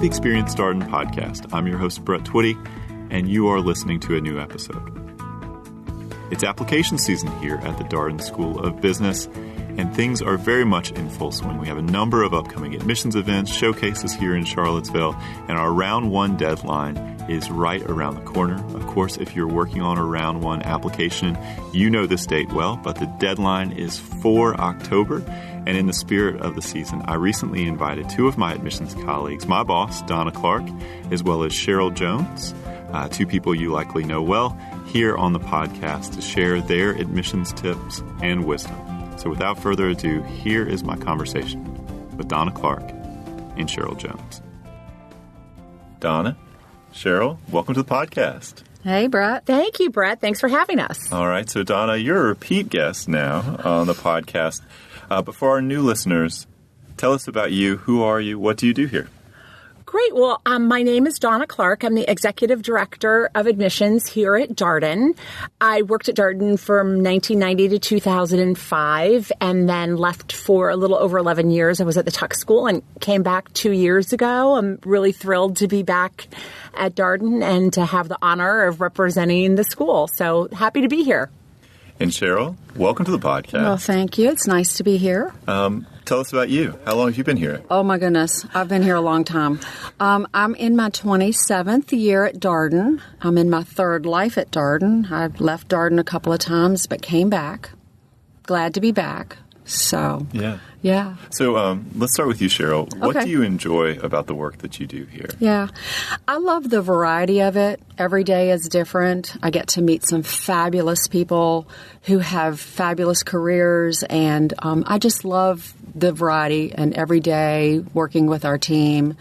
the Experience Darden podcast. I'm your host, Brett Twitty, and you are listening to a new episode. It's application season here at the Darden School of Business, and things are very much in full swing. We have a number of upcoming admissions events, showcases here in Charlottesville, and our Round 1 deadline is right around the corner. Of course, if you're working on a Round 1 application, you know this date well, but the deadline is for October. And in the spirit of the season, I recently invited two of my admissions colleagues, my boss, Dawna Clarke, as well as Cheryl Jones, two people you likely know well, here on the podcast to share their admissions tips and wisdom. So without further ado, here is my conversation with Dawna Clarke and Cheryl Jones. Dawna, Cheryl, welcome to the podcast. Hey, Brett. Thank you, Brett. Thanks for having us. All right. So, Dawna, you're a repeat guest now on the podcast. But for our new listeners, tell us about you. Who are you? What do you do here? Great. Well, my name is Dawna Clarke. I'm the Executive Director of Admissions here at Darden. I worked at Darden from 1990 to 2005 and then left for a little over 11 years. I was at the Tuck School and came back 2 years ago. I'm really thrilled to be back at Darden and to have the honor of representing the school. So happy to be here. And Cheryl, welcome to the podcast. Well, thank you. It's nice to be here. Tell us about you. How long have you been here? Oh, my goodness. I've been here a long time. I'm in my 27th year at Darden. I'm in my third life at Darden. I've left Darden a couple of times, but came back. Glad to be back. So, yeah. So let's start with you, Cheryl. What Okay. do you enjoy about the work that you do here? Yeah. I love the variety of it. Every day is different. I get to meet some fabulous people who have fabulous careers, and I just love the variety and every day working with our team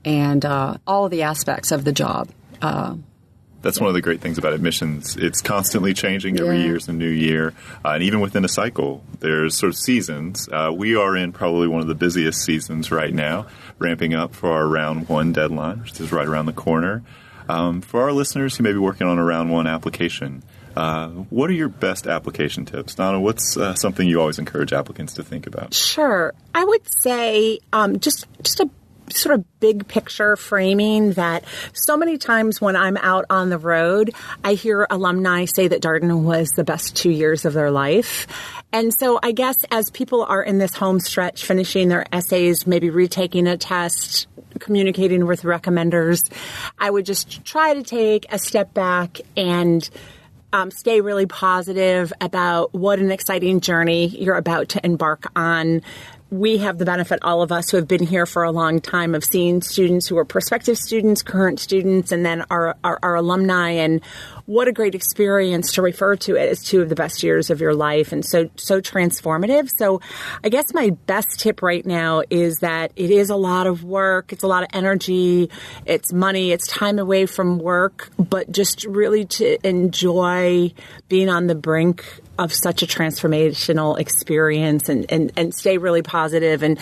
and all of the aspects of the job. That's one of the great things about admissions. It's constantly changing. Every year is a new year. And even within a cycle, there's sort of seasons. We are in probably one of the busiest seasons right now, ramping up for our Round 1 deadline, which is right around the corner. For our listeners who may be working on a Round 1 application, what are your best application tips? Dawna, what's something you always encourage applicants to think about? Sure. I would say just a sort of big picture framing that so many times when I'm out on the road, I hear alumni say that Darden was the best 2 years of their life. And so I guess as people are in this home stretch, finishing their essays, maybe retaking a test, communicating with recommenders, I would just try to take a step back and stay really positive about what an exciting journey you're about to embark on. We have the benefit, all of us who have been here for a long time, of seeing students who are prospective students, current students, and then our alumni. And what a great experience to refer to it as 2 of the best years of your life, and so transformative. So I guess my best tip right now is that it is a lot of work. It's a lot of energy. It's money. It's time away from work, but just really to enjoy being on the brink of such a transformational experience and stay really positive and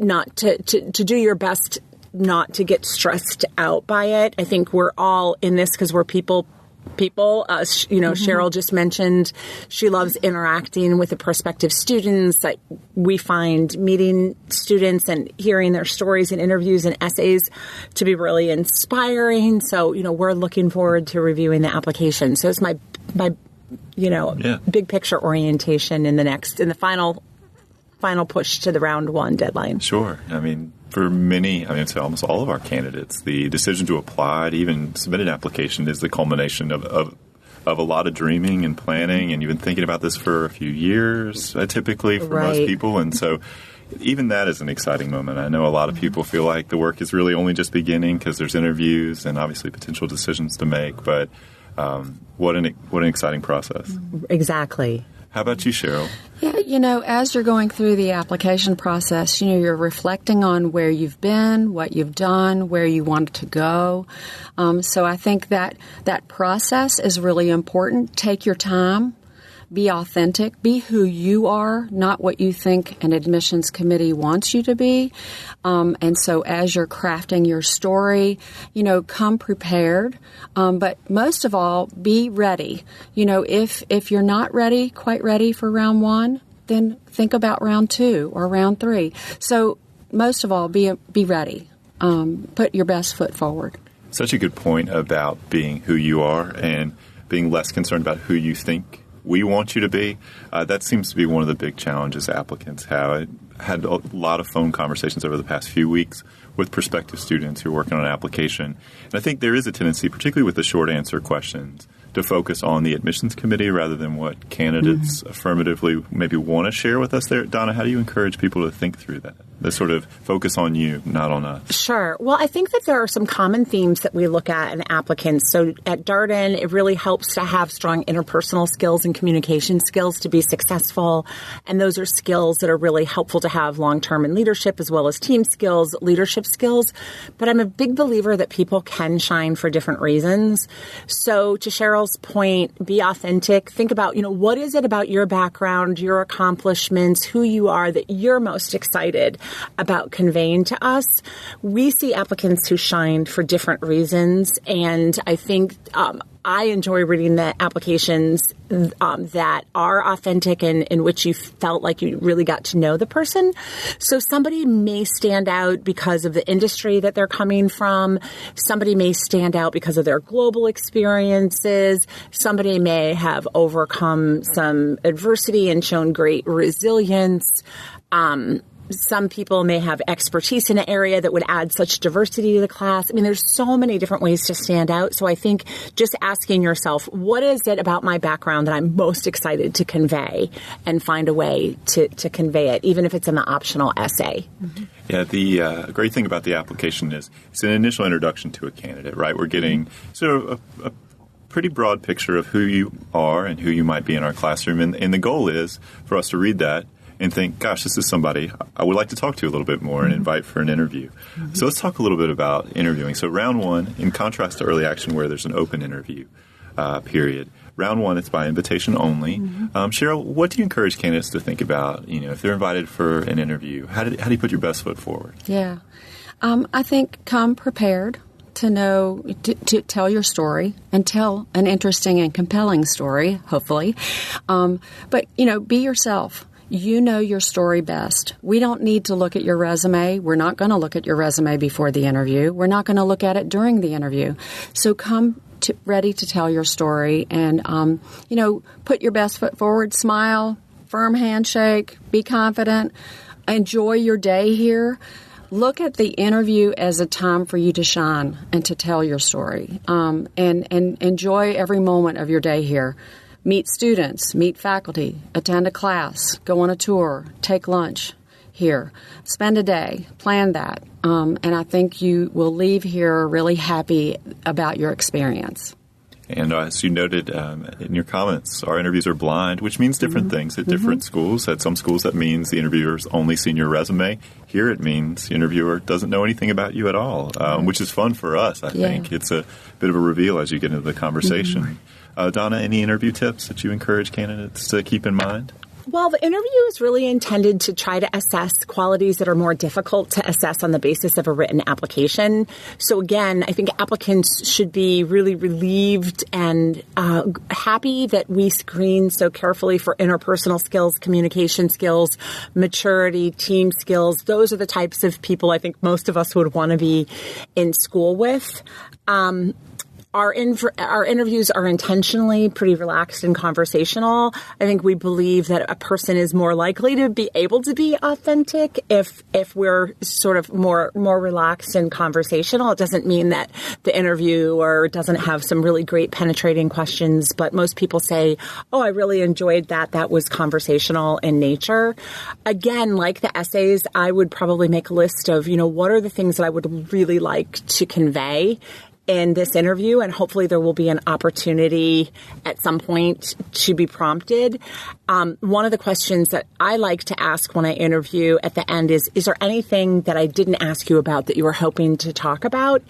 not to do your best not to get stressed out by it. I think we're all in this because we're people. Cheryl just mentioned she loves interacting with the prospective students. We find meeting students and hearing their stories and interviews and essays to be really inspiring. So, we're looking forward to reviewing the application. So it's my big picture orientation in the final push to the Round 1 deadline. Sure. For many, to almost all of our candidates, the decision to apply, to even submit an application, is the culmination of a lot of dreaming and planning, and you've been thinking about this for a few years, typically, for most people. And so even that is an exciting moment. I know a lot of people feel like the work is really only just beginning because there's interviews and obviously potential decisions to make, but what an exciting process. Exactly. How about you, Cheryl? Yeah, as you're going through the application process, you're reflecting on where you've been, what you've done, where you want to go. So I think that process is really important. Take your time. Be authentic. Be who you are, not what you think an admissions committee wants you to be. And so as you're crafting your story, come prepared. But most of all, be ready. If you're not quite ready for Round 1, then think about Round 2 or Round 3. So most of all, be ready. put your best foot forward. Such a good point about being who you are and being less concerned about who you think we want you to be. That seems to be one of the big challenges applicants have. I had a lot of phone conversations over the past few weeks with prospective students who are working on an application. And I think there is a tendency, particularly with the short answer questions, to focus on the admissions committee rather than what candidates affirmatively maybe want to share with us there. Dawna, how do you encourage people to think through that? The sort of focus on you, not on us. Sure. Well, I think that there are some common themes that we look at in applicants. So at Darden, it really helps to have strong interpersonal skills and communication skills to be successful. And those are skills that are really helpful to have long-term in leadership, as well as team skills, leadership skills. But I'm a big believer that people can shine for different reasons. So to Cheryl's point, be authentic. Think about, what is it about your background, your accomplishments, who you are that you're most excited about conveying to us. We see applicants who shine for different reasons, and I think I enjoy reading the applications that are authentic and in which you felt like you really got to know the person. So somebody may stand out because of the industry that they're coming from. Somebody may stand out because of their global experiences. Somebody may have overcome some adversity and shown great resilience. Some people may have expertise in an area that would add such diversity to the class. I mean, there's so many different ways to stand out. So I think just asking yourself, what is it about my background that I'm most excited to convey, and find a way to convey it, even if it's in the optional essay. Mm-hmm. Yeah, the great thing about the application is it's an initial introduction to a candidate, right? We're getting sort of a pretty broad picture of who you are and who you might be in our classroom. And the goal is for us to read that and think, gosh, this is somebody I would like to talk to a little bit more and invite for an interview. Mm-hmm. So let's talk a little bit about interviewing. So round one, in contrast to early action where there's an open interview period, round one, it's by invitation only. Mm-hmm. Cheryl, what do you encourage candidates to think about, if they're invited for an interview? How do you put your best foot forward? Yeah. I think come prepared to know, to tell your story and tell an interesting and compelling story, hopefully. But, be yourself. You know your story best. We don't need to look at your resume. We're not going to look at your resume before the interview. We're not going to look at it during the interview. So come ready to tell your story and, put your best foot forward, smile, firm handshake, be confident, enjoy your day here. Look at the interview as a time for you to shine and to tell your story, and enjoy every moment of your day here. Meet students, meet faculty, attend a class, go on a tour, take lunch here. Spend a day, plan that, and I think you will leave here really happy about your experience. And as you noted in your comments, our interviews are blind, which means different things at different schools. At some schools, that means the interviewer's only seen your resume. Here, it means the interviewer doesn't know anything about you at all, which is fun for us, I think. It's a bit of a reveal as you get into the conversation. Dawna, any interview tips that you encourage candidates to keep in mind? Well, the interview is really intended to try to assess qualities that are more difficult to assess on the basis of a written application. So again, I think applicants should be really relieved and happy that we screen so carefully for interpersonal skills, communication skills, maturity, team skills. Those are the types of people I think most of us would want to be in school with. Our interviews are intentionally pretty relaxed and conversational. I think we believe that a person is more likely to be able to be authentic if we're sort of more relaxed and conversational. It doesn't mean that the interviewer doesn't have some really great penetrating questions, but most people say, oh, I really enjoyed that. That was conversational in nature. Again, like the essays, I would probably make a list of, what are the things that I would really like to convey in this interview, and hopefully there will be an opportunity at some point to be prompted. One of the questions that I like to ask when I interview at the end is there anything that I didn't ask you about that you were hoping to talk about?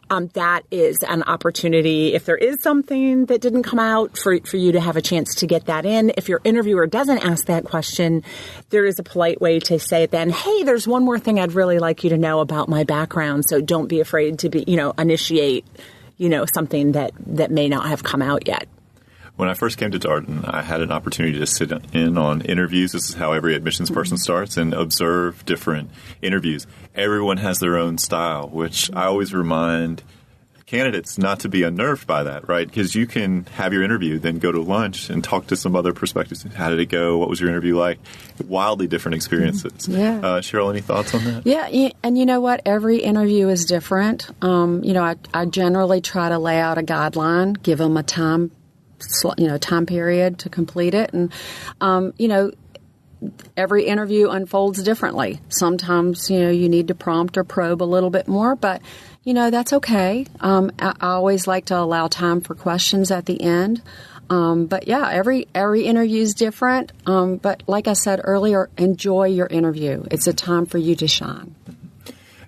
That is an opportunity, if there is something that didn't come out, for you to have a chance to get that in. If your interviewer doesn't ask that question, there is a polite way to say then, hey, there's one more thing I'd really like you to know about my background, so don't be afraid to initiate something that may not have come out yet. When I first came to Darden, I had an opportunity to sit in on interviews. This is how every admissions person starts, and observe different interviews. Everyone has their own style, which I always remind candidates not to be unnerved by that, right? Because you can have your interview, then go to lunch and talk to some other perspectives. How did it go? What was your interview like? Wildly different experiences. Yeah. Cheryl, any thoughts on that? Yeah, and you know what? Every interview is different. I generally try to lay out a guideline, give them a time period to complete it, and every interview unfolds differently. Sometimes, you need to prompt or probe a little bit more, but that's okay. I always like to allow time for questions at the end. But yeah, every interview is different. But like I said earlier, enjoy your interview. It's a time for you to shine.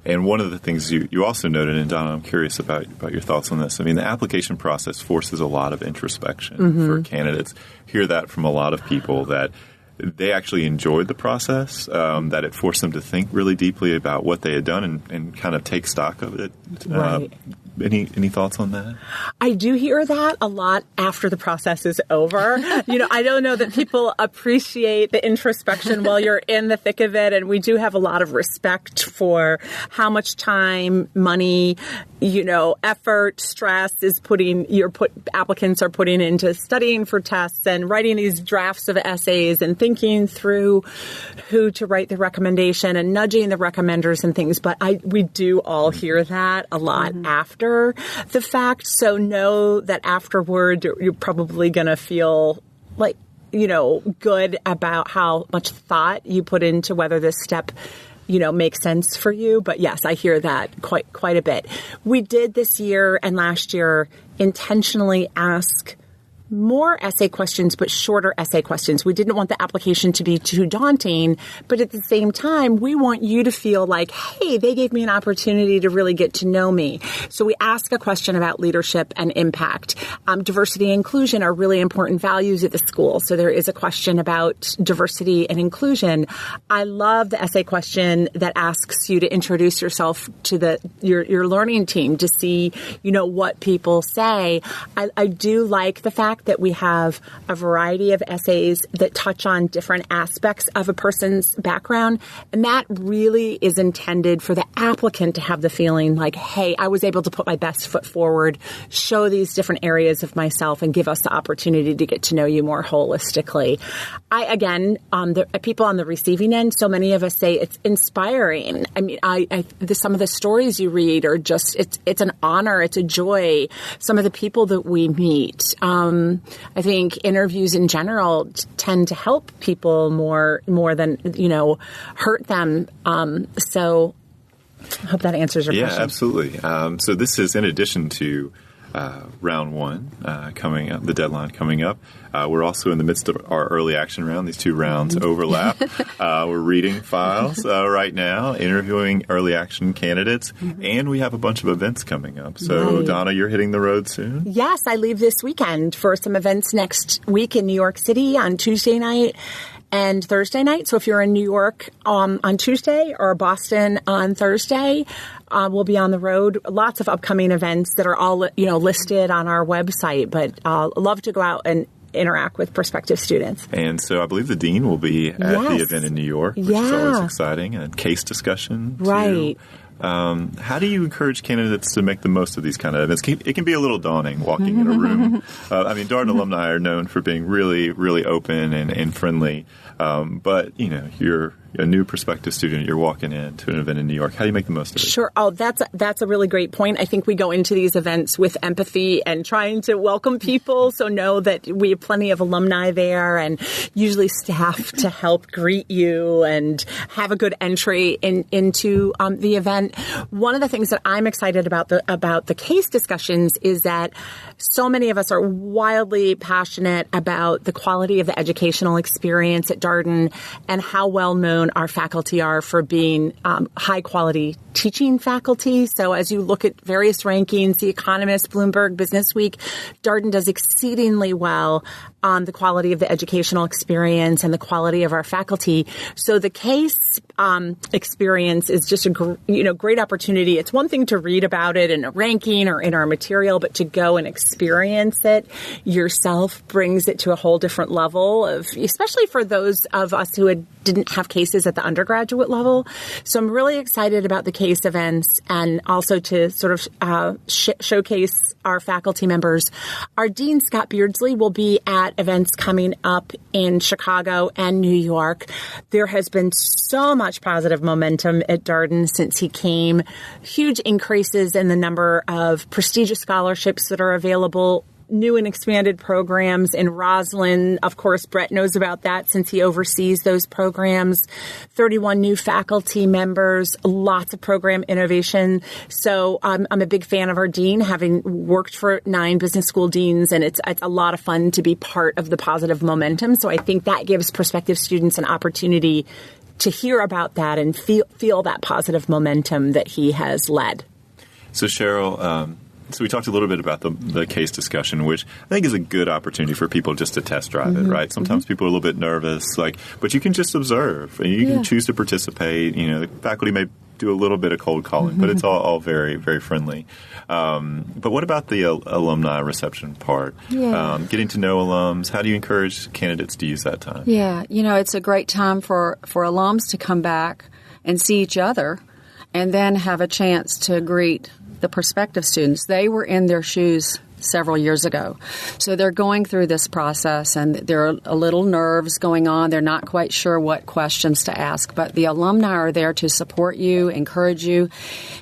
And one of the things you also noted, and Dawna, I'm curious about your thoughts on this. I mean, the application process forces a lot of introspection for candidates. Hear that from a lot of people, that they actually enjoyed the process, that it forced them to think really deeply about what they had done and kind of take stock of it. Right. Any thoughts on that? I do hear that a lot after the process is over. I don't know that people appreciate the introspection while you're in the thick of it. And we do have a lot of respect for how much time, money, effort, stress is applicants are putting into studying for tests and writing these drafts of essays and thinking through who to write the recommendation and nudging the recommenders and things. But we do all hear that a lot after the fact. So know that afterward, you're probably going to feel like, good about how much thought you put into whether this step makes sense for you. But yes, I hear that quite a bit. We did this year and last year intentionally ask more essay questions, but shorter essay questions. We didn't want the application to be too daunting, but at the same time, we want you to feel like, hey, they gave me an opportunity to really get to know me. So we ask a question about leadership and impact. Diversity and inclusion are really important values at the school. So there is a question about diversity and inclusion. I love the essay question that asks you to introduce yourself to your learning team to see, what people say. I do like the fact that we have a variety of essays that touch on different aspects of a person's background. And that really is intended for the applicant to have the feeling like, hey, I was able to put my best foot forward, show these different areas of myself, and give us the opportunity to get to know you more holistically. The people on the receiving end, so many of us say it's inspiring. I mean, some of the stories you read are just, it's an honor, it's a joy. Some of the people that we meet, I think interviews in general tend to help people more than, hurt them. So I hope that answers your question. Yeah, absolutely. So this is in addition to round one coming up, the deadline coming up. We're also in the midst of our early action round. These two rounds overlap. We're reading files right now, interviewing early action candidates, and we have a bunch of events coming up. So, right. Dawna, you're hitting the road soon? Yes, I leave this weekend for some events next week in New York City on Tuesday night and Thursday night. So if you're in New York on Tuesday or Boston on Thursday, we'll be on the road. Lots of upcoming events that are all listed on our website. But love to go out and interact with prospective students. And so I believe the dean will be at the event in New York, which is always exciting, and case discussion. Right. How do you encourage candidates to make the most of these kind of events? It can be a little daunting walking in a room. Darden alumni are known for being really, really open and friendly. But, you're a new prospective student. You're walking into an event in New York. How do you make the most of it? Sure. Oh, that's a really great point. I think we go into these events with empathy and trying to welcome people. So know that we have plenty of alumni there and usually staff to help greet you and have a good entry into the event. One of the things that I'm excited about the case discussions is that so many of us are wildly passionate about the quality of the educational experience at Darden and how well known our faculty are for being high quality teaching faculty. So as you look at various rankings, The Economist, Bloomberg, Business Week, Darden does exceedingly well on the quality of the educational experience and the quality of our faculty. So the case experience is just a great opportunity. It's one thing to read about it in a ranking or in our material, but to go and experience it yourself brings it to a whole different level of, especially for those of us who didn't have cases at the undergraduate level. So I'm really excited about the case events and also to sort of showcase our faculty members. Our Dean, Scott Beardsley, will be at events coming up in Chicago and New York. There has been so much positive momentum at Darden since he came. Huge increases in the number of prestigious scholarships that are available, new and expanded programs in Roslyn. Of course, Brett knows about that since he oversees those programs. 31 new faculty members, lots of program innovation. So I'm a big fan of our dean, having worked for 9 business school deans, and it's a lot of fun to be part of the positive momentum. So I think that gives prospective students an opportunity to hear about that and feel that positive momentum that he has led. So Cheryl, so we talked a little bit about the case discussion, which I think is a good opportunity for people just to test drive it, right? Sometimes people are a little bit nervous, but you can just observe and you can choose to participate. The faculty may do a little bit of cold calling, but it's all very, very friendly. But what about the alumni reception part? Getting to know alums, how do you encourage candidates to use that time? Yeah, it's a great time for alums to come back and see each other and then have a chance to greet the prospective students. They were in their shoes several years ago. So they're going through this process, and there are a little nerves going on. They're not quite sure what questions to ask, but the alumni are there to support you, encourage you.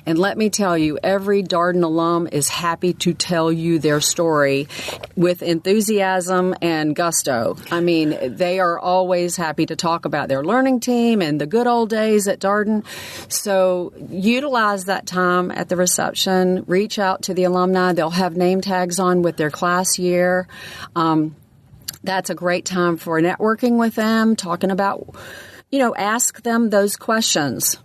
And let me tell you, every Darden alum is happy to tell you their story with enthusiasm and gusto. I mean, they are always happy to talk about their learning team and the good old days at Darden. So utilize that time at the reception. Reach out to the alumni. They'll have name tags on with their class year. That's a great time for networking with them, talking about, ask them those questions.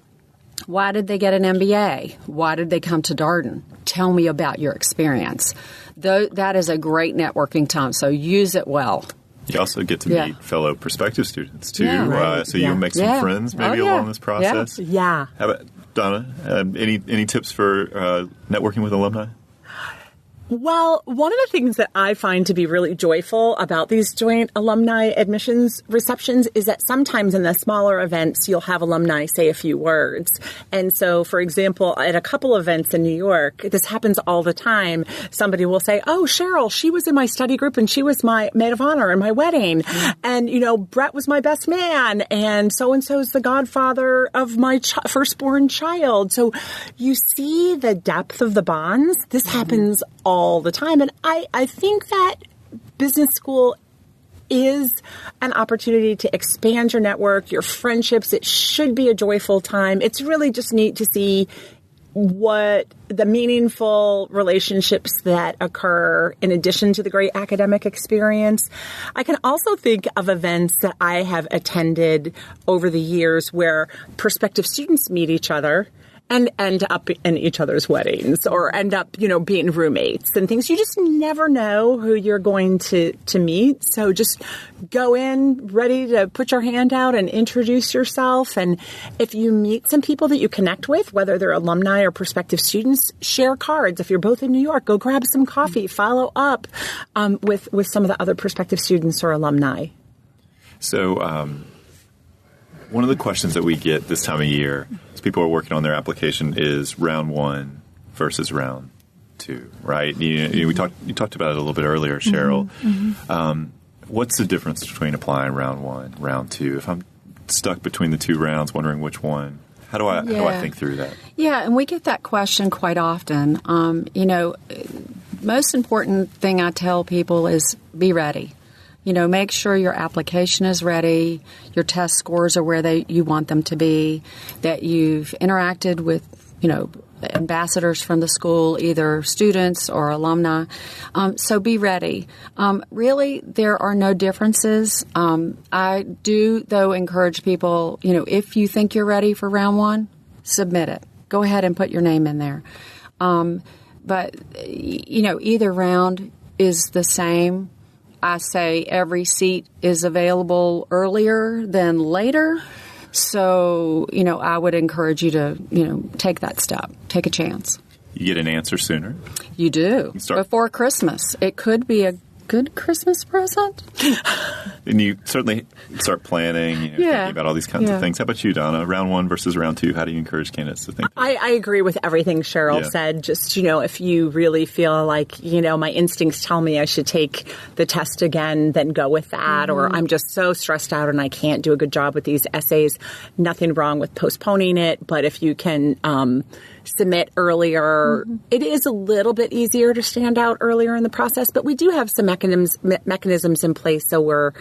Why did they get an MBA? Why did they come to Darden? Tell me about your experience. That is a great networking time, so use it well. You also get to meet fellow prospective students, too. Yeah, right. So you make some friends maybe along this process. Yeah. How about, Dawna, any tips for networking with alumni? Well, one of the things that I find to be really joyful about these joint alumni admissions receptions is that sometimes in the smaller events, you'll have alumni say a few words. And so, for example, at a couple events in New York, this happens all the time. Somebody will say, oh, Cheryl, she was in my study group and she was my maid of honor in my wedding. And, Brett was my best man. And so-and-so is the godfather of my firstborn child. So you see the depth of the bonds. This happens all the time. And I think that business school is an opportunity to expand your network, your friendships. It should be a joyful time. It's really just neat to see what the meaningful relationships that occur in addition to the great academic experience. I can also think of events that I have attended over the years where prospective students meet each other and end up in each other's weddings or end up, being roommates and things. You just never know who you're going to meet. So just go in ready to put your hand out and introduce yourself. And if you meet some people that you connect with, whether they're alumni or prospective students, share cards. If you're both in New York, go grab some coffee, follow up with some of the other prospective students or alumni. So one of the questions that we get this time of year as people are working on their application is round 1 versus round 2, right? You talked about it a little bit earlier, Cheryl. What's the difference between applying round 1, round 2? If I'm stuck between the 2 rounds, wondering which one, how do I think through that? Yeah, and we get that question quite often. Most important thing I tell people is be ready. Make sure your application is ready, your test scores are where you want them to be, that you've interacted with, ambassadors from the school, either students or alumni. So be ready. Really, there are no differences. I do, though, encourage people, if you think you're ready for round 1, submit it. Go ahead and put your name in there. But, either round is the same. I say every seat is available earlier than later. So, I would encourage you to, take that step. Take a chance. You get an answer sooner. You do. Before Christmas. It could be a good Christmas present. And you certainly start planning, thinking about all these kinds of things. How about you, Dawna? Round 1 versus round 2, how do you encourage candidates to think? I agree with everything Cheryl said. Just, if you really feel like, my instincts tell me I should take the test again, then go with that. Or I'm just so stressed out and I can't do a good job with these essays. Nothing wrong with postponing it. But if you can submit earlier, it is a little bit easier to stand out earlier in the process. But we do have some mechanisms in place so we're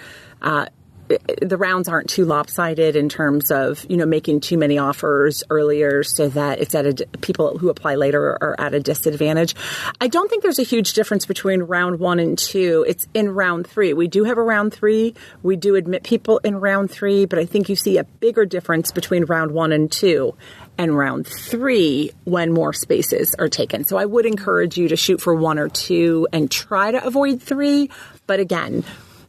the rounds aren't too lopsided in terms of, making too many offers earlier so that it's people who apply later are at a disadvantage. I don't think there's a huge difference between round 1 and 2. It's in round 3. We do have a round 3. We do admit people in round 3, but I think you see a bigger difference between round 1 and 2 and round 3 when more spaces are taken. So I would encourage you to shoot for 1 or 2 and try to avoid 3. But again,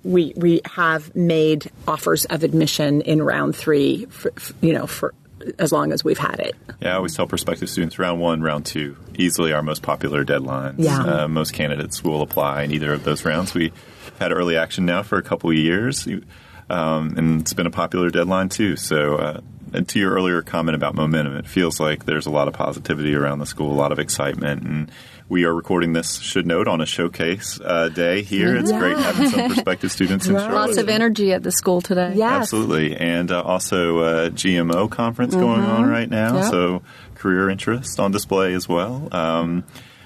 we have made offers of admission in round 3 for as long as we've had it. Yeah, I always tell prospective students round 1, round 2, easily our most popular deadlines. Yeah. Most candidates will apply in either of those rounds. We've had early action now for a couple of years, and it's been a popular deadline too. So, and to your earlier comment about momentum, it feels like there's a lot of positivity around the school, a lot of excitement, and we are recording this, should note, on a showcase day here. It's great having some prospective students in Charlotte. Lots of energy at the school today. Yes. Absolutely. And also a GMO conference going on right now, so career interest on display as well.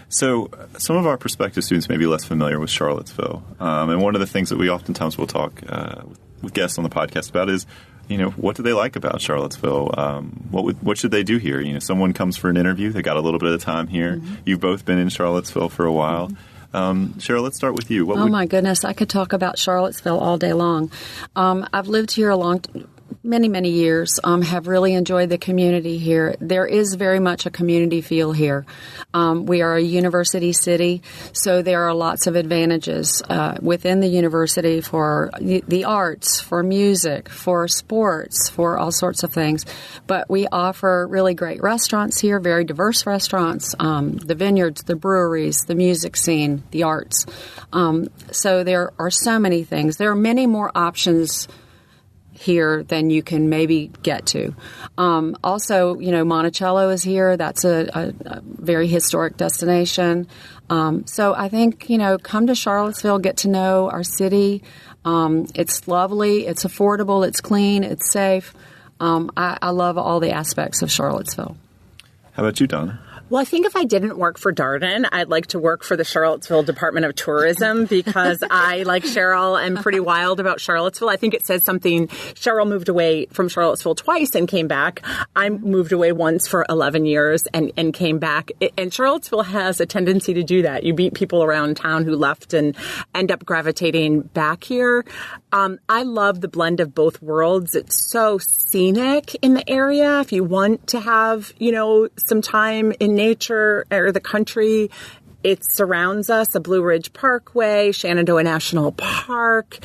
So some of our prospective students may be less familiar with Charlottesville. And one of the things that we oftentimes will talk with guests on the podcast about is, what do they like about Charlottesville? What should they do here? Someone comes for an interview. They got a little bit of time here. You've both been in Charlottesville for a while. Cheryl, let's start with you. My goodness. I could talk about Charlottesville all day long. I've lived here many years, have really enjoyed the community here. There is very much a community feel here. We are a university city, so there are lots of advantages within the university for the arts, for music, for sports, for all sorts of things. But we offer really great restaurants here, very diverse restaurants, the vineyards, the breweries, the music scene, the arts. So there are so many things. There are many more options here than you can maybe get to. Also, Monticello is here. That's a very historic destination. So I think, come to Charlottesville, get to know our city. It's lovely. It's affordable. It's clean. It's safe. I love all the aspects of Charlottesville. How about you, Dawna? Well, I think if I didn't work for Darden, I'd like to work for the Charlottesville Department of Tourism because I, like Cheryl, am pretty wild about Charlottesville. I think it says something. Cheryl moved away from Charlottesville twice and came back. I moved away once for 11 years and came back. And Charlottesville has a tendency to do that. You meet people around town who left and end up gravitating back here. I love the blend of both worlds. It's so scenic in the area. If you want to have, some time in nature or the country, it surrounds us. The Blue Ridge Parkway, Shenandoah National Park,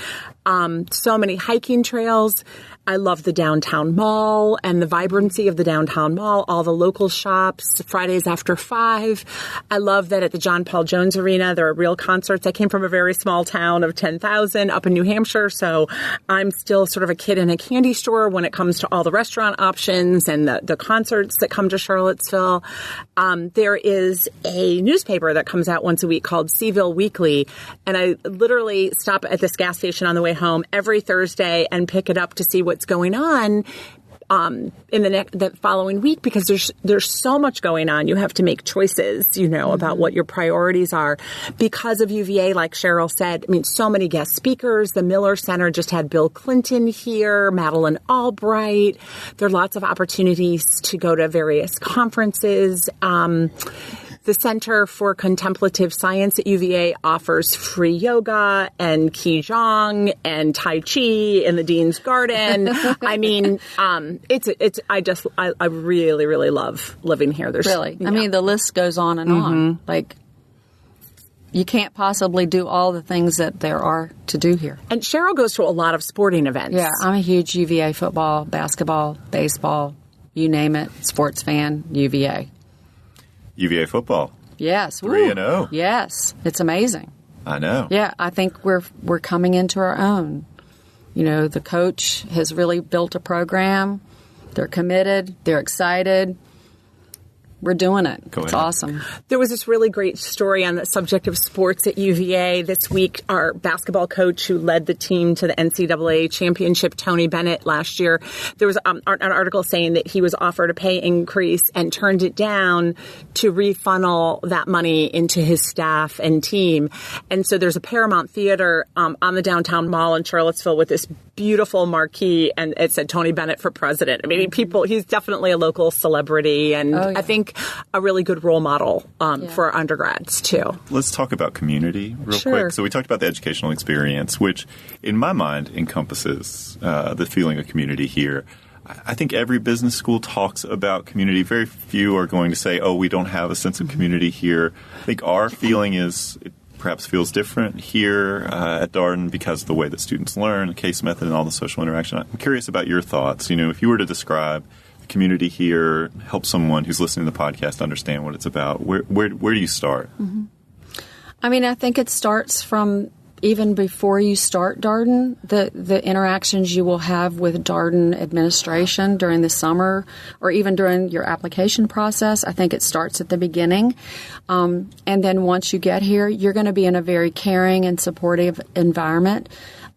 so many hiking trails. I love the downtown mall and the vibrancy of the downtown mall, all the local shops, Fridays after 5. I love that at the John Paul Jones Arena, there are real concerts. I came from a very small town of 10,000 up in New Hampshire, so I'm still sort of a kid in a candy store when it comes to all the restaurant options and the concerts that come to Charlottesville. There is a newspaper that comes out once a week called Seaville Weekly, and I literally stop at this gas station on the way home every Thursday and pick it up to see what's going on in the following week, because there's so much going on. You have to make choices, about what your priorities are. Because of UVA, like Cheryl said, so many guest speakers. The Miller Center just had Bill Clinton here, Madeleine Albright. There are lots of opportunities to go to various conferences. The Center for Contemplative Science at UVA offers free yoga and Qigong and Tai Chi in the Dean's Garden. I really, really love living here. Really? Yeah. The list goes on and on. you can't possibly do all the things that there are to do here. And Cheryl goes to a lot of sporting events. Yeah, I'm a huge UVA football, basketball, baseball, you name it, sports fan, UVA. UVA football. Yes. 3-0. Yes. It's amazing. I know. Yeah, I think we're coming into our own. You know, the coach has really built a program. They're committed. They're excited. We're doing it. It's awesome. There was this really great story on the subject of sports at UVA this week. Our basketball coach who led the team to the NCAA championship, Tony Bennett, last year, there was an article saying that he was offered a pay increase and turned it down to refunnel that money into his staff and team. And so there's a Paramount Theater on the downtown mall in Charlottesville with this beautiful marquee, and it said Tony Bennett for president. I mean, he's definitely a local celebrity, and I think a really good role model for our undergrads, too. Let's talk about community real quick. So we talked about the educational experience, which in my mind encompasses the feeling of community here. I think every business school talks about community. Very few are going to say, oh, we don't have a sense of community here. I think our feeling is it perhaps feels different here at Darden because of the way that students learn, the case method, and all the social interaction. I'm curious about your thoughts. You know, if you were to describe community here, help someone who's listening to the podcast understand what it's about, where do you start? Mm-hmm. I mean, I think it starts from even before you start Darden, the interactions you will have with Darden administration during the summer or even during your application process. I think it starts at the beginning. And then once you get here, you're going to be in a very caring and supportive environment.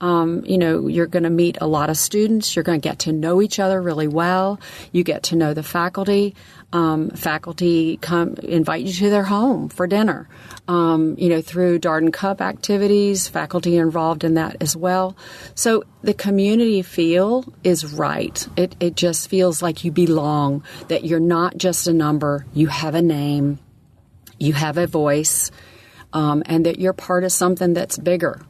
You know, you're going to meet a lot of students. You're going to get to know each other really well. You get to know the faculty. Faculty invite you to their home for dinner. You know, through Darden Cup activities, faculty are involved in that as well. So the community feel is right. It just feels like you belong, that you're not just a number. You have a name, you have a voice, and that you're part of something that's bigger.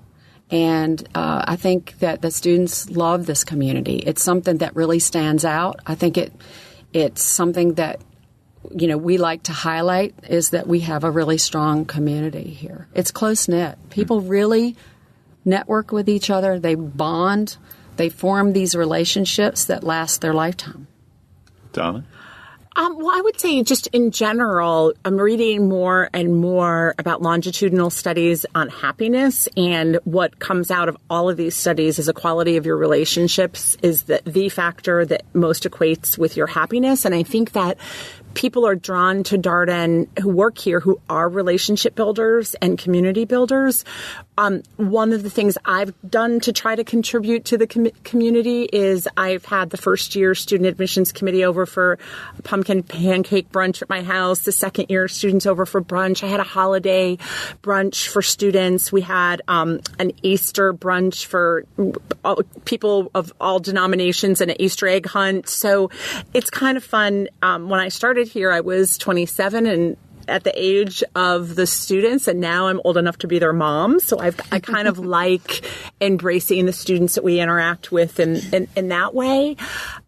And I think that the students love this community. It's something that really stands out. I think it's something that, you know, we like to highlight is that we have a really strong community here. It's close-knit. People really network with each other. They bond. They form these relationships that last their lifetime. Dawna? Well, I would say just in general, I'm reading more and more about longitudinal studies on happiness, and what comes out of all of these studies is a quality of your relationships is the factor that most equates with your happiness. And I think that people are drawn to Darden who work here who are relationship builders and community builders. One of the things I've done to try to contribute to the community is I've had the first year student admissions committee over for pumpkin pancake brunch at my house. The second year students over for brunch. I had a holiday brunch for students. We had an Easter brunch for people of all denominations and an Easter egg hunt. So it's kind of fun. When I started here, I was 27 and at the age of the students, and now I'm old enough to be their mom. So I kind of like embracing the students that we interact with in that way.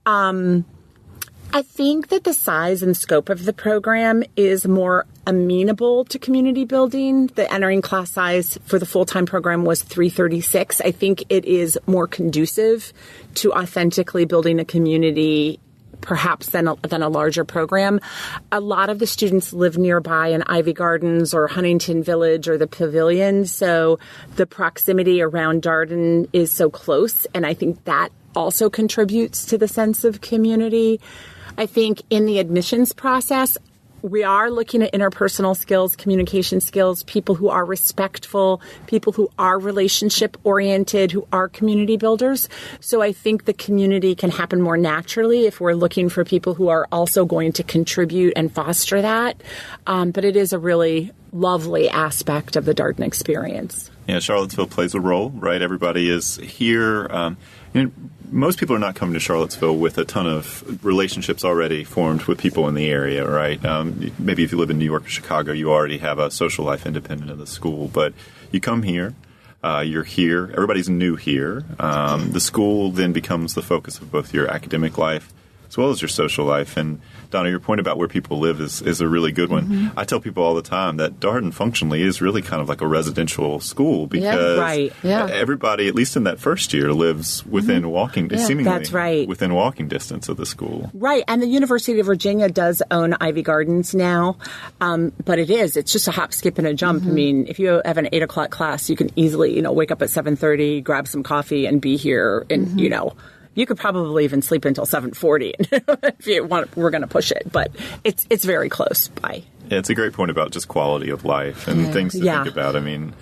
I think that the size and scope of the program is more amenable to community building. The entering class size for the full-time program was 336. I think it is more conducive to authentically building a community perhaps than a larger program. A lot of the students live nearby in Ivy Gardens or Huntington Village or the Pavilion, so the proximity around Darden is so close, and I think that also contributes to the sense of community. I think in the admissions process, we are looking at interpersonal skills, communication skills, people who are respectful, people who are relationship-oriented, who are community builders. So I think the community can happen more naturally if we're looking for people who are also going to contribute and foster that. But it is a really lovely aspect of the Darden experience. Yeah, Charlottesville plays a role, right? Everybody is here. Most people are not coming to Charlottesville with a ton of relationships already formed with people in the area, right? Maybe if you live in New York or Chicago, you already have a social life independent of the school. But you come here, you're here, everybody's new here. The school then becomes the focus of both your academic life, as well as your social life. And Dawna, your point about where people live is a really good one. I tell people all the time that Darden functionally is really kind of like a residential school because everybody, at least in that first year, lives within seemingly within walking distance of the school. Right. And the University of Virginia does own Ivy Gardens now. But it's just a hop, skip, and a jump. I mean, if you have an 8 o'clock class, you can easily, wake up at 7:30, grab some coffee, and be here. And, you could probably even sleep until 7:40 if you want. We're going to push it, but it's very close by. Yeah, it's a great point about just quality of life and things to think about. I mean,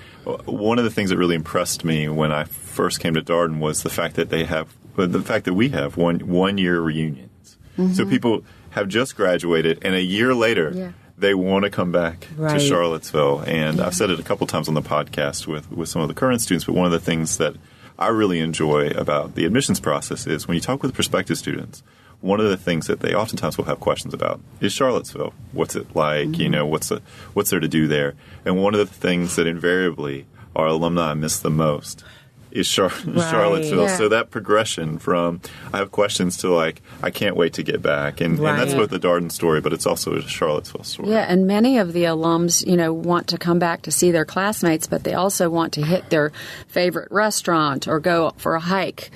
one of the things that really impressed me when I first came to Darden was the fact that we have one year reunions. So people have just graduated, and a year later. They want to come back to Charlottesville. And I've said it a couple times on the podcast with some of the current students, but one of the things that I really enjoy about the admissions process is when you talk with prospective students, one of the things that they oftentimes will have questions about is Charlottesville. What's it like? What's there to do there? And one of the things that invariably our alumni miss the most is Charlottesville. Yeah. So that progression from I have questions to I can't wait to get back. And that's both the Darden story, but it's also a Charlottesville story. Yeah, and many of the alums, want to come back to see their classmates, but they also want to hit their favorite restaurant or go for a hike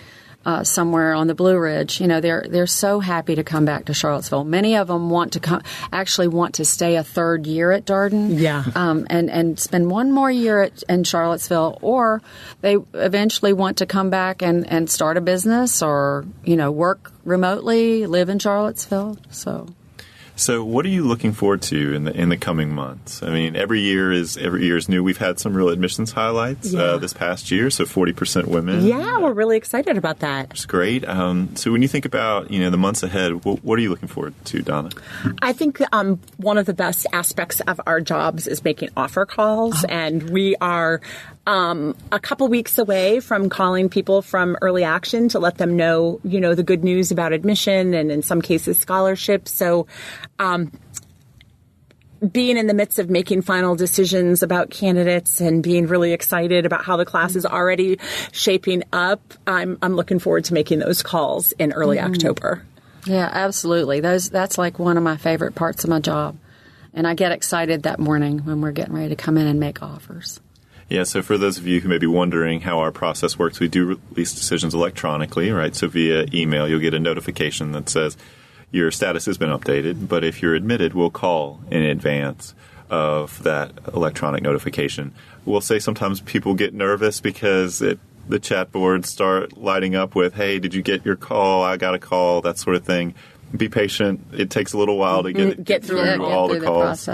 somewhere on the Blue Ridge. They're so happy to come back to Charlottesville. Many of them want to stay a third year at Darden. Yeah. And spend one more year in Charlottesville, or they eventually want to come back and start a business or, work remotely, live in Charlottesville. So what are you looking forward to in the coming months? I mean, every year is new. We've had some real admissions highlights this past year, so 40% women. Yeah, we're really excited about that. It's great. So when you think about, the months ahead, what are you looking forward to, Dawna? I think one of the best aspects of our jobs is making offer calls, and we are a couple weeks away from calling people from early action to let them know, the good news about admission and in some cases scholarships. So being in the midst of making final decisions about candidates and being really excited about how the class is already shaping up, I'm looking forward to making those calls in early October. Yeah, absolutely. That's like one of my favorite parts of my job. And I get excited that morning when we're getting ready to come in and make offers. Yeah, so for those of you who may be wondering how our process works, we do release decisions electronically, right? So via email, you'll get a notification that says your status has been updated, but if you're admitted, we'll call in advance of that electronic notification. We'll say sometimes people get nervous because the chat boards start lighting up with, hey, did you get your call? I got a call, that sort of thing. Be patient. It takes a little while to get through all the calls.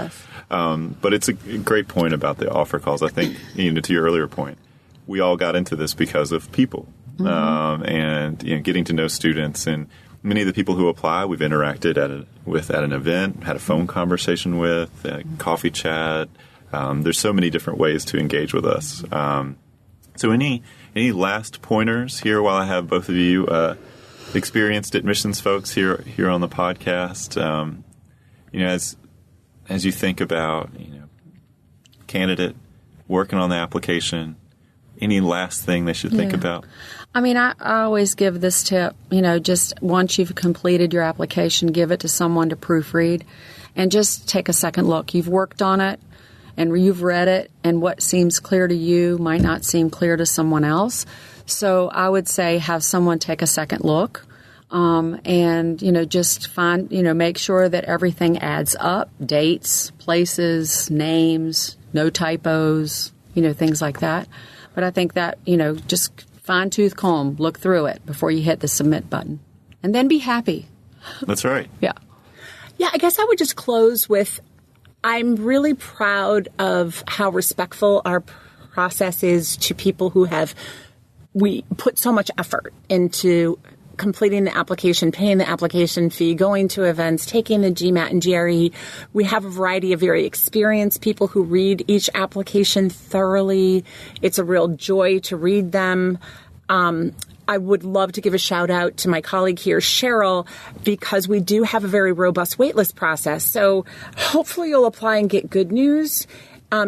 But it's a great point about the offer calls. I think, to your earlier point, we all got into this because of people and getting to know students. And many of the people who apply, we've interacted at an event, had a phone conversation with, a coffee chat. There's so many different ways to engage with us. So any last pointers here while I have both of you experienced admissions folks here on the podcast? As you think about, candidate working on the application, any last thing they should think about? I mean, I always give this tip, just once you've completed your application, give it to someone to proofread and just take a second look. You've worked on it and you've read it, and what seems clear to you might not seem clear to someone else. So I would say have someone take a second look. And, just make sure that everything adds up, dates, places, names, no typos, things like that. But I think that, just fine-tooth comb, look through it before you hit the submit button. And then be happy. That's right. Yeah. Yeah, I guess I would just close with, I'm really proud of how respectful our process is to people who we put so much effort into completing the application, paying the application fee, going to events, taking the GMAT and GRE. We have a variety of very experienced people who read each application thoroughly. It's a real joy to read them. I would love to give a shout out to my colleague here, Cheryl, because we do have a very robust waitlist process. So hopefully you'll apply and get good news.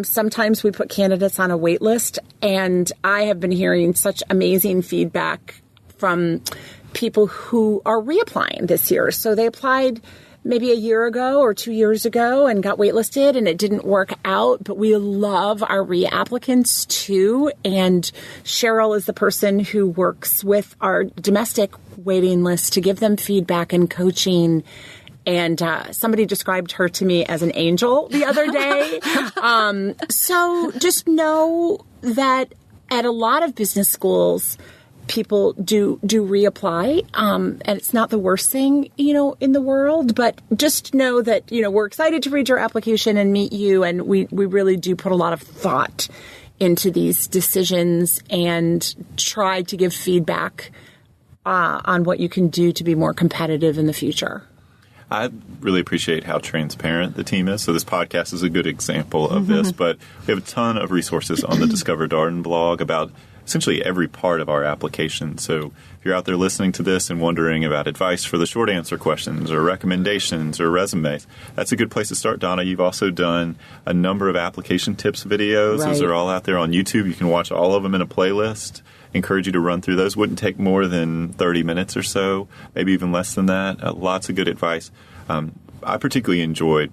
Sometimes we put candidates on a wait list, and I have been hearing such amazing feedback from people who are reapplying this year. So they applied maybe a year ago or 2 years ago and got waitlisted and it didn't work out. But we love our reapplicants too. And Cheryl is the person who works with our domestic waiting list to give them feedback and coaching. And somebody described her to me as an angel the other day. So just know that at a lot of business schools, people do reapply, and it's not the worst thing, in the world. But just know that, we're excited to read your application and meet you, and we really do put a lot of thought into these decisions and try to give feedback on what you can do to be more competitive in the future. I really appreciate how transparent the team is. So this podcast is a good example of this, but we have a ton of resources on the Discover Darden blog about essentially every part of our application. So if you're out there listening to this and wondering about advice for the short answer questions or recommendations or resumes, that's a good place to start. Dawna, you've also done a number of application tips videos. Right. Those are all out there on YouTube. You can watch all of them in a playlist. Encourage you to run through those. Wouldn't take more than 30 minutes or so, maybe even less than that. Lots of good advice. I particularly enjoyed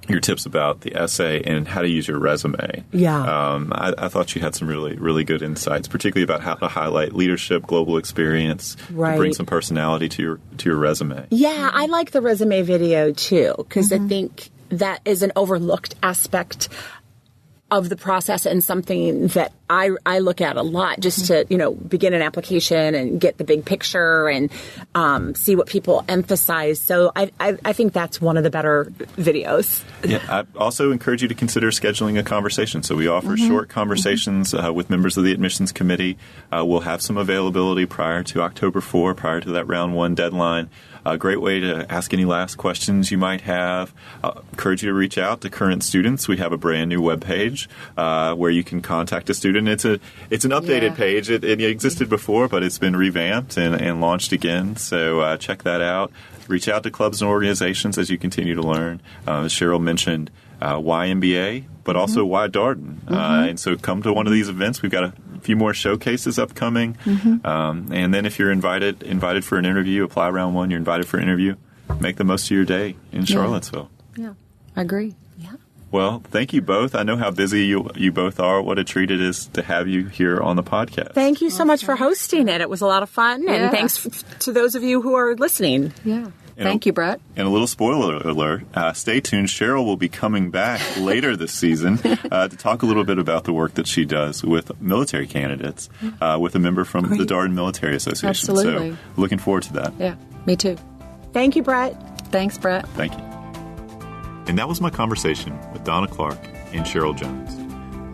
your tips about the essay and how to use your resume. Yeah. I thought you had some really, really good insights, particularly about how to highlight leadership, global experience, to bring some personality to your resume. Yeah, I like the resume video too, because I think that is an overlooked aspect of the process and something that I look at a lot just to, begin an application and get the big picture and see what people emphasize. So I think that's one of the better videos. Yeah, I also encourage you to consider scheduling a conversation. So we offer short conversations with members of the admissions committee. We'll have some availability prior to October 4, prior to that round 1 deadline. A great way to ask any last questions you might have. Encourage you to reach out to current students. We have a brand new webpage where you can contact a student. It's an updated page. It existed before, but it's been revamped and launched again. So check that out. Reach out to clubs and organizations as you continue to learn. As Cheryl mentioned, why MBA, but also why Darden. And so come to one of these events. We've got a few more showcases upcoming. And then if you're invited for an interview, apply round 1, you're invited for an interview, make the most of your day in Charlottesville. Yeah, I agree. Yeah. Well, thank you both. I know how busy you both are. What a treat it is to have you here on the podcast. Thank you so much for hosting it. It was a lot of fun. And thanks to those of you who are listening. Yeah. Thank you, Brett. And a little spoiler alert, stay tuned. Cheryl will be coming back later this season to talk a little bit about the work that she does with military candidates, with a member from the Darden Military Association. Absolutely. So looking forward to that. Yeah, me too. Thank you, Brett. Thanks, Brett. Thank you. And that was my conversation with Dawna Clarke and Cheryl Jones.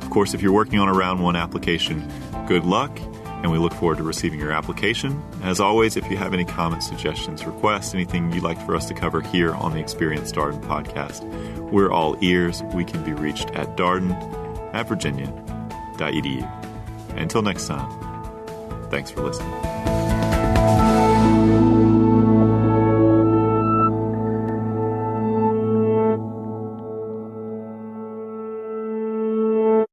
Of course, if you're working on a round 1 application, good luck. And we look forward to receiving your application. As always, if you have any comments, suggestions, requests, anything you'd like for us to cover here on the Experience Darden podcast, we're all ears. We can be reached at darden@virginia.edu. Until next time, thanks for listening.